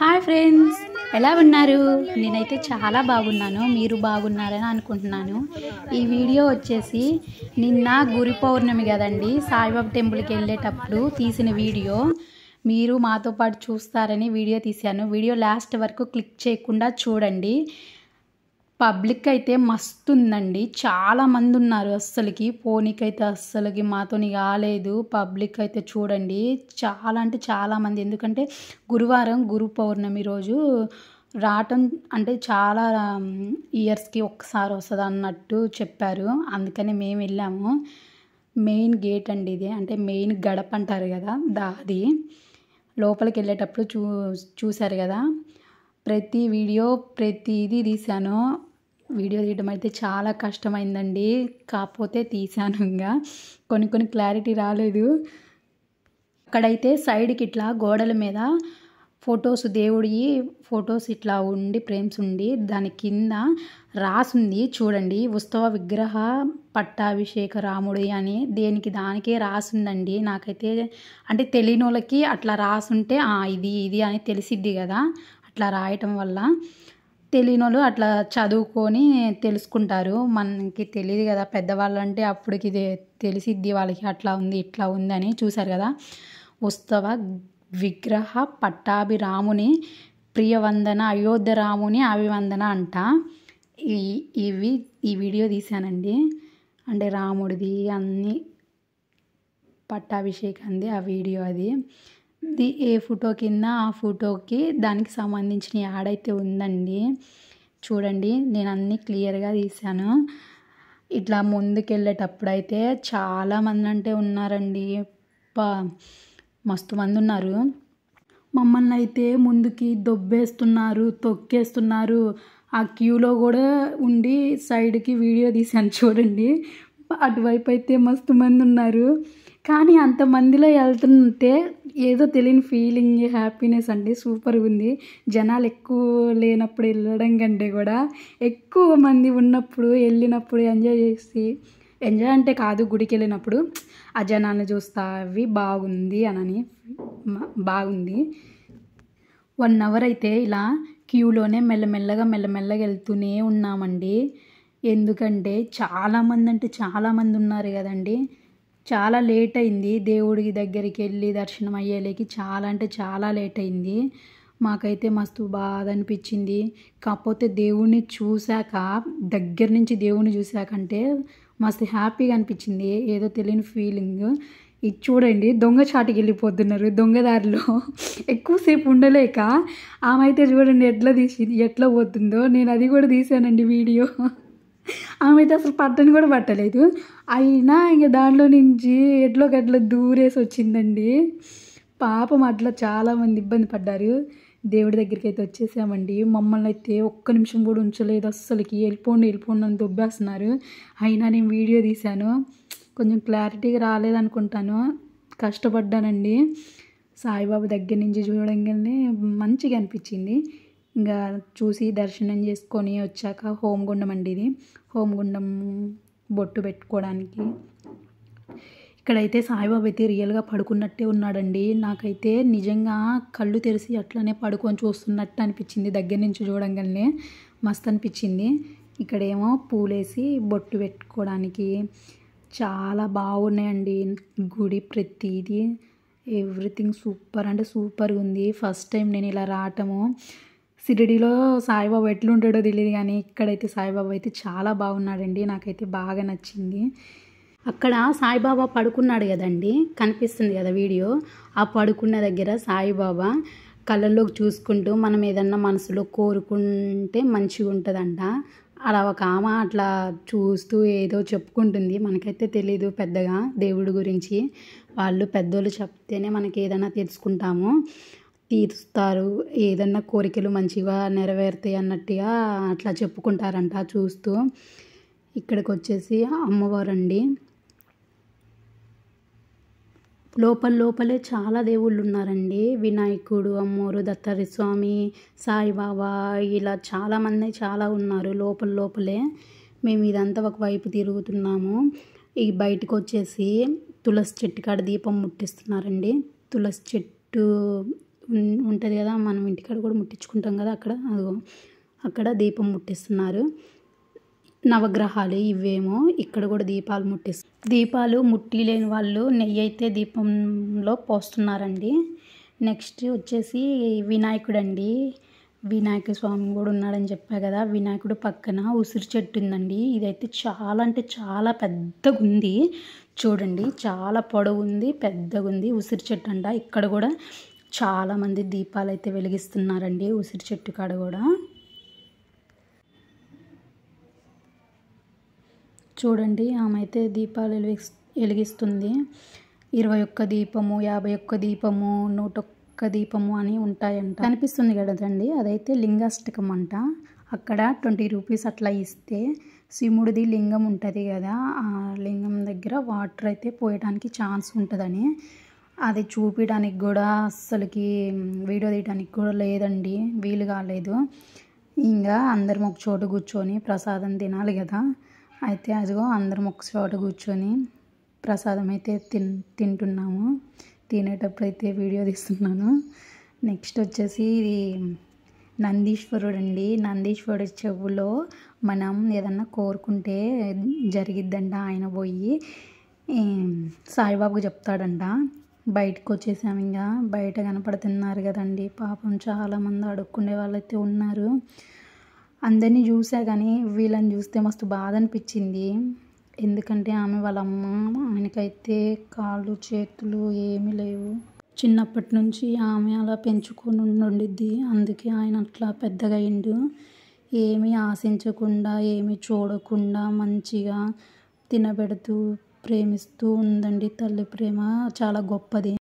Hi friends, ఎలా ఉన్నారు? నేనైతే చాలా బాగున్నాను. మీరు బాగున్నారని అనుకుంటున్నాను. ఈ వీడియో వచ్చేసి నిన్న గురు పౌర్ణమి కదండి, సాయిబాబా టెంపుల్కి వెళ్ళేటప్పుడు తీసిన వీడియో. మీరు మాతో పాటు చూస్తారని వీడియో తీశాను. వీడియో లాస్ట్ వరకు క్లిక్ చేయకుండా చూడండి. పబ్లిక్ అయితే మస్తు ఉందండి, చాలామంది ఉన్నారు. అస్సలకి పోనీకైతే అస్సలకి మాతోని కాలేదు. పబ్లిక్ అయితే చూడండి, చాలా అంటే చాలామంది. ఎందుకంటే గురువారం గురు పౌర్ణమి రోజు రావటం అంటే చాలా ఇయర్స్కి ఒక్కసారి వస్తుంది అన్నట్టు చెప్పారు. అందుకని మేము వెళ్ళాము. మెయిన్ గేట్ అండి ఇది, అంటే మెయిన్ గడప అంటారు కదా, అది లోపలికి వెళ్ళేటప్పుడు చూశారు కదా. ప్రతి వీడియో ప్రతిదీ తీశాను. వీడియో తీయడం అయితే చాలా కష్టమైందండి, కాకపోతే తీశాను. ఇంకా కొన్ని క్లారిటీ రాలేదు. అక్కడైతే సైడ్కి ఇట్లా గోడల మీద ఫొటోస్, దేవుడి ఫొటోస్ ఇట్లా ఉండి ఫ్రేమ్స్ ఉండి దాని కింద రాసుంది చూడండి, ఉత్సవ విగ్రహ పట్టాభిషేక రాముడి అని దేనికి దానికే రాసుందండి. నాకైతే అంటే తెలియని వాళ్ళకి అట్లా రాసుంటే ఇది అని తెలిసిద్ది కదా. అట్లా రాయటం వల్ల తెలియని వాళ్ళు అట్లా చదువుకొని తెలుసుకుంటారు. మనకి తెలియదు కదా, పెద్దవాళ్ళు అంటే అప్పటికి తెలిసిద్ది వాళ్ళకి, అట్లా ఉంది ఇట్లా ఉంది అని. చూసారు కదా, ఉత్సవ విగ్రహ పట్టాభిరాముని ప్రియవందన, అయోధ్య రాముని అభివందన అంట. ఈ వీడియో తీశానండి, అంటే రాముడిది అన్ని పట్టాభిషేకంది ఆ వీడియో. అది ఏ ఫోటో కింద ఆ ఫోటోకి దానికి సంబంధించిన యాడ్ అయితే ఉందండి. చూడండి, నేను అన్నీ క్లియర్గా తీశాను. ఇట్లా ముందుకు వెళ్ళేటప్పుడు అయితే చాలామంది అంటే ఉన్నారండి, మస్తు మంది ఉన్నారు. మమ్మల్ని అయితే ముందుకి దొబ్బేస్తున్నారు, తొక్కేస్తున్నారు. ఆ క్యూలో కూడా ఉండి సైడ్కి వీడియో తీశాను చూడండి. అటువైపు అయితే మస్తు మంది ఉన్నారు. కానీ అంతమందిలో వెళ్తుంటే ఏదో తెలియని ఫీలింగ్, హ్యాపీనెస్ అండి, సూపర్గా ఉంది. జనాలు ఎక్కువ లేనప్పుడు వెళ్ళడం కంటే కూడా ఎక్కువ మంది ఉన్నప్పుడు వెళ్ళినప్పుడు ఎంజాయ్ అంటే కాదు, గుడికి వెళ్ళినప్పుడు ఆ జనాన్ని చూస్తా అవి బాగుంది అనని బాగుంది. 1 అవర్ అయితే ఇలా క్యూలోనే మెల్లమెల్లగా వెళ్తూనే ఉన్నామండి. ఎందుకంటే చాలామంది అంటే చాలామంది ఉన్నారు కదండి. చాలా లేట్ అయింది, దేవుడి దగ్గరికి వెళ్ళి దర్శనం అయ్యేలేకి చాలా అంటే చాలా లేట్ అయింది. మాకైతే మస్తు బాధ అనిపించింది. కాకపోతే దేవుణ్ణి చూశాక, దగ్గర నుంచి దేవుణ్ణి చూశాకంటే మస్తు హ్యాపీగా అనిపించింది, ఏదో తెలియని ఫీలింగ్. ఇది చూడండి, దొంగచాటుకి వెళ్ళిపోతున్నారు దొంగదారిలో. ఎక్కువసేపు ఉండలేక ఆమె అయితే చూడండి ఎట్లా పోతుందో. నేను అది కూడా తీసానండి వీడియో. ఆమె అయితే అసలు పట్టని కూడా పట్టలేదు, అయినా ఇంక దాంట్లో నుంచి ఎట్లా దూరేసి వచ్చిందండి. పాపం అట్లా చాలామంది ఇబ్బంది పడ్డారు. దేవుడి దగ్గరికి అయితే వచ్చేసామండి. మమ్మల్ని అయితే ఒక్క నిమిషం కూడా ఉంచలేదు అస్సలకి. వెళ్ళిపోండి అని దొబ్బేస్తున్నారు. అయినా నేను వీడియో తీశాను. కొంచెం క్లారిటీగా రాలేదనుకుంటాను, కష్టపడ్డానండి. సాయిబాబా దగ్గర నుంచి చూడంగానే మంచిగా అనిపించింది. ఇంకా చూసి దర్శనం చేసుకొని వచ్చాక హోమగుండం అండి ఇది. హోమగుండం బొట్టు పెట్టుకోవడానికి. ఇక్కడైతే సాయిబాబా అయితే రియల్గా పడుకున్నట్టే ఉన్నాడండి. నాకైతే నిజంగా కళ్ళు తెరిచి అట్లనే పడుకొని చూస్తున్నట్టు అనిపించింది. దగ్గర నుంచి చూడంగానే మస్తు అనిపించింది. ఇక్కడేమో పూలేసి బొట్టు పెట్టుకోవడానికి చాలా బాగున్నాయండి గుడి. ప్రతిదీ ఎవ్రీథింగ్ సూపర్ అంటే సూపర్గా ఉంది. ఫస్ట్ టైం నేను ఇలా రావటము. షిరిడీలో సాయిబాబా ఎట్లుంటాడో తెలియదు, కానీ ఇక్కడైతే సాయిబాబా అయితే చాలా బాగున్నాడండి. నాకైతే బాగా నచ్చింది. అక్కడ సాయిబాబా పడుకున్నాడు కదండి, కనిపిస్తుంది కదా వీడియో. ఆ పడుకున్న దగ్గర సాయిబాబా కళ్ళల్లోకి చూసుకుంటూ మనం ఏదన్నా మనసులో కోరుకుంటే మంచిగా ఉంటుందంట. అలా ఒక ఆమె అట్లా చూస్తూ ఏదో చెప్పుకుంటుంది. మనకైతే తెలీదు పెద్దగా దేవుడి గురించి. వాళ్ళు పెద్దోళ్ళు చెప్తేనే మనకి ఏదైనా తెలుసుకుంటాము, తీరుస్తారు, ఏదన్నా కోరికలు మంచిగా నెరవేరుతాయి అన్నట్టుగా అట్లా చెప్పుకుంటారంట చూస్తూ. ఇక్కడికి వచ్చేసి అమ్మవారండి. లోపలే చాలా దేవుళ్ళు ఉన్నారండి. వినాయకుడు, అమ్మోరు, దత్తాత్రేయ స్వామి, సాయిబాబా, ఇలా చాలామంది చాలా ఉన్నారు లోపలే. మేము ఇదంతా ఒకవైపు తిరుగుతున్నాము. ఈ బయటకు వచ్చేసి తులసి చెట్టు కాడ దీపం ముట్టిస్తున్నారండి. తులసి చెట్టు ఉంటుంది కదా, మనం ఇంటికాడ కూడా ముట్టించుకుంటాం కదా, అక్కడ దీపం ముట్టిస్తున్నారు. నవగ్రహాలు ఇవేమో, ఇక్కడ కూడా దీపాలు దీపాలు ముట్టిలేని వాళ్ళు నెయ్యి అయితే దీపంలో పోస్తున్నారండి. నెక్స్ట్ వచ్చేసి వినాయకుడు అండి. వినాయక స్వామి కూడా ఉన్నాడని చెప్పా కదా. వినాయకుడు పక్కన ఉసిరి చెట్టు ఉందండి. ఇదైతే చాలా అంటే చాలా పెద్దగా ఉంది చూడండి. చాలా పొడవు ఉంది, పెద్దగా ఉంది. ఉసిరి చెట్టు అంట. ఇక్కడ కూడా చాలామంది దీపాలు అయితే వెలిగిస్తున్నారండి ఉసిరి చెట్టు కాడ కూడా. చూడండి, ఆమె అయితే దీపాలు వెలిగిస్తుంది. 21 దీపము, 51 దీపము, 101 దీపము అని ఉంటాయంట. కనిపిస్తుంది కదండి, అదైతే లింగాష్టకం అంట. అక్కడ 20 రూపీస్ అట్లా ఇస్తే శివుడిది లింగం ఉంటుంది కదా, ఆ లింగం దగ్గర వాటర్ అయితే పోయడానికి ఛాన్స్ ఉంటుందని, అది చూపించడానికి కూడా అస్సలకి వీడియో తీయడానికి కూడా లేదండి, వీలు కాలేదు. ఇంకా అందరం ఒక చోట కూర్చొని ప్రసాదం తినాలి కదా. అయితే అదిగో అందరం ఒక చోట కూర్చొని ప్రసాదం అయితే తింటున్నాము. తినేటప్పుడు అయితే వీడియో తీస్తున్నాను. నెక్స్ట్ వచ్చేసి ఇది నందీశ్వరుడు అండి. నందీశ్వరుడి చెవులో మనం ఏదన్నా కోరుకుంటే జరిగిద్దంట. ఆయన పోయి సాయిబాబుకు చెప్తాడంట. బయటకు వచ్చేసాము, ఇంకా బయట కనపడుతున్నారు కదండి. పాపం చాలామంది అడుక్కునే వాళ్ళైతే ఉన్నారు. అందరినీ చూసా కానీ వీళ్ళని చూస్తే మస్తు బాధ అనిపించింది. ఎందుకంటే ఆమె వాళ్ళ అమ్మ, ఆయనకైతే కాళ్ళు చేతులు ఏమీ లేవు. చిన్నప్పటి నుంచి ఆమె అలా పెంచుకొని ఉండిద్ది. అందుకే ఆయన అట్లా పెద్దగా అయిండు. ఏమీ ఆశించకుండా, ఏమీ చూడకుండా మంచిగా తినబెడుతూ ప్రేమిస్తూ ఉందండి. తల్లి ప్రేమ చాలా గొప్పది.